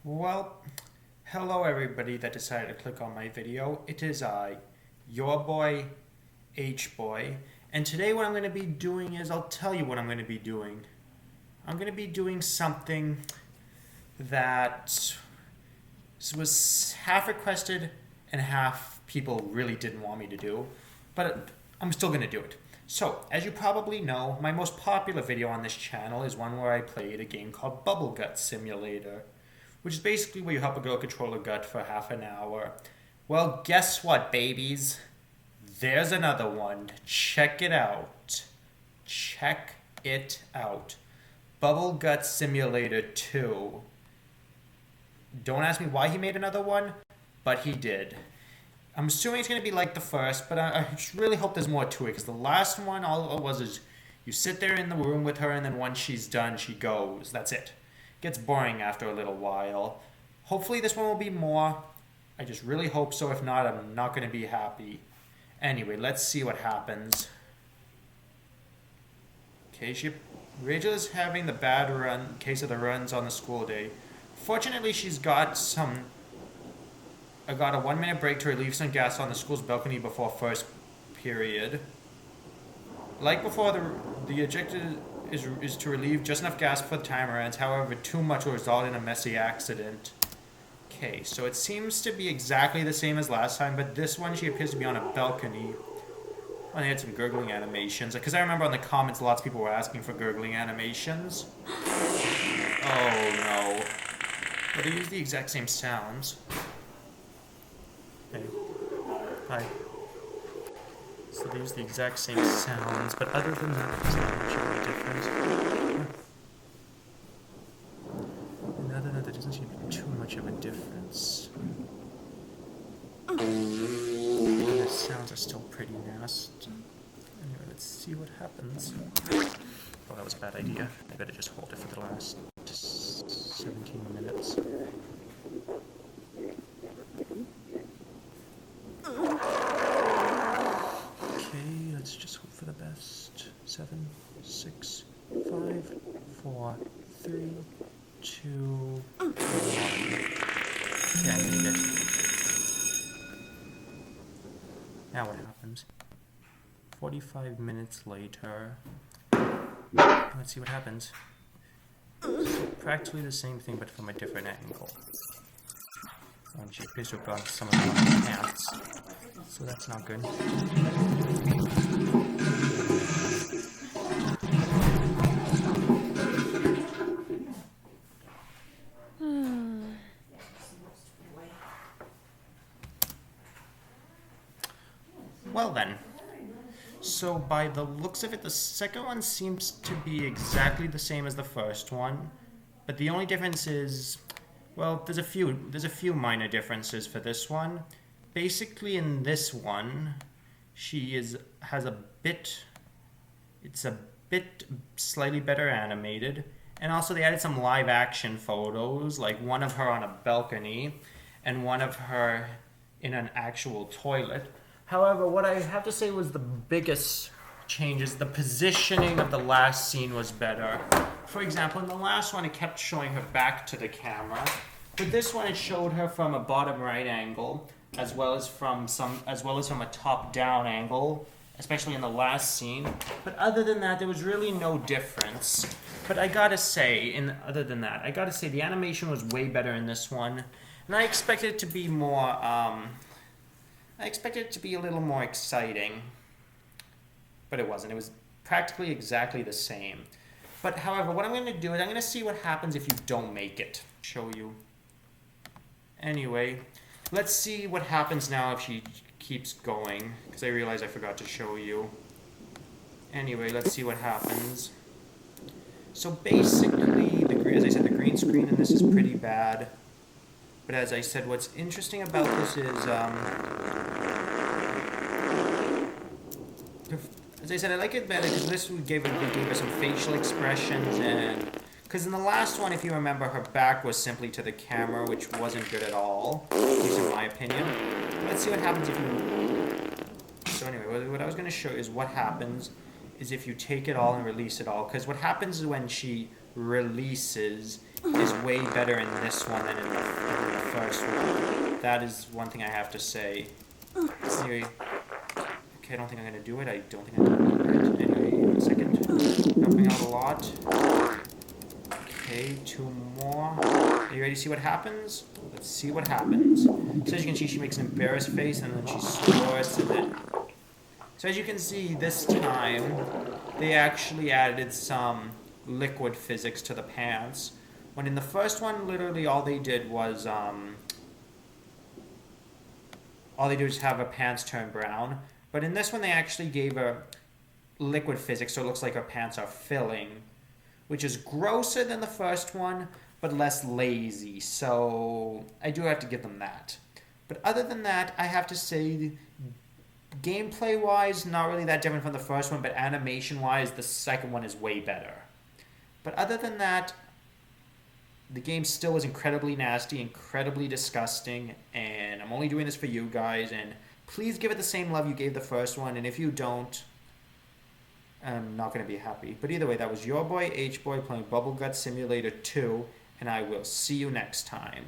Well, hello everybody that decided to click on my video. It is I, your boy, H-Boy, and today what I'm going to be doing is, I'll tell you what I'm going to be doing. I'm going to be doing something that was half requested and half people really didn't want me to do, but I'm still going to do it. So, as you probably know, my most popular video on this channel is one where I played a game called Bubble Gut Simulator, which is basically where you help a girl control her gut for half an hour. Well, guess what, babies? There's another one. Check it out. Check it out. Bubble Gut Simulator 2. Don't ask me why he made another one, but he did. I'm assuming it's going to be like the first, but I just really hope there's more to it, because the last one, all it was is you sit there in the room with her, and then once she's done, she goes. That's it. Gets boring after a little while. Hopefully this one will be more. I just really hope so. If not, I'm not going to be happy. Anyway, let's see what happens. Okay, Rachel is having the bad case of the runs on the school day. Fortunately, she's got I got a 1-minute break to relieve some gas on the school's balcony before first period. Like before, the objective is to relieve just enough gas before the timer ends. However, too much will result in a messy accident. Okay, so it seems to be exactly the same as last time, but this one she appears to be on a balcony. Oh, they had some gurgling animations, because I remember in the comments lots of people were asking for gurgling animations. Oh no. But they use the exact same sounds. Hey. Hi. So they use the exact same sounds, but other than that, there's not much of a difference. And other than that, there doesn't seem to be too much of a difference. And the sounds are still pretty nasty. Anyway, let's see what happens. Oh, that was a bad idea. I better just hold it for the last 17 minutes. Let's just hope for the best. 7, 6, 5, 4, 3, 2, 1. Yeah, I need it. Now what happens? 45 minutes later. Let's see what happens. Practically the same thing, but from a different angle. She appears to have gone some of the pants, so that's not good. Well then, so by the looks of it, the second one seems to be exactly the same as the first one, but the only difference is, well, there's a few minor differences for this one. Basically, in this one, it's a bit slightly better animated, and also they added some live action photos, like one of her on a balcony, and one of her in an actual toilet. However, what I have to say was the biggest change is the positioning of the last scene was better. For example, in the last one, it kept showing her back to the camera. With this one, it showed her from a bottom right angle, as well as from a top-down angle, especially in the last scene. But other than that, there was really no difference. But I gotta say, the animation was way better in this one, and I expected it to be more. I expected it to be a little more exciting, but it wasn't. It was practically exactly the same. But however, what I'm going to do is I'm going to see what happens if you don't make it. Show you. Anyway, let's see what happens now if she keeps going, because I realize I forgot to show you. Anyway, let's see what happens. So basically, as I said, the green screen in this is pretty bad. But as I said, what's interesting about this is, as I said, I like it better because this gave her some facial expressions, and because in the last one, if you remember, her back was simply to the camera, which wasn't good at all, at least in my opinion. Let's see what happens if you... So anyway, what I was going to show is what happens is if you take it all and release it all, because what happens is when she releases is way better in this one than in the first one. That is one thing I have to say. Anyway, okay, I don't think I'm gonna do it. I don't think I'm gonna do it. Anyway, a second. Helping out a lot. Okay, 2 more. Are you ready to see what happens? Let's see what happens. So as you can see, she makes an embarrassed face, and then she squirts, and then... So as you can see, this time, they actually added some liquid physics to the pants. When in the first one, literally all they did was have her pants turn brown. But in this one, they actually gave her liquid physics, so it looks like her pants are filling, which is grosser than the first one, but less lazy. So I do have to give them that. But other than that, I have to say, gameplay-wise, not really that different from the first one, but animation-wise, the second one is way better. But other than that, the game still is incredibly nasty, incredibly disgusting, and I'm only doing this for you guys, and please give it the same love you gave the first one, and if you don't, I'm not going to be happy. But either way, that was your boy, H-Boy, playing Bubble Gut Simulator 2, and I will see you next time.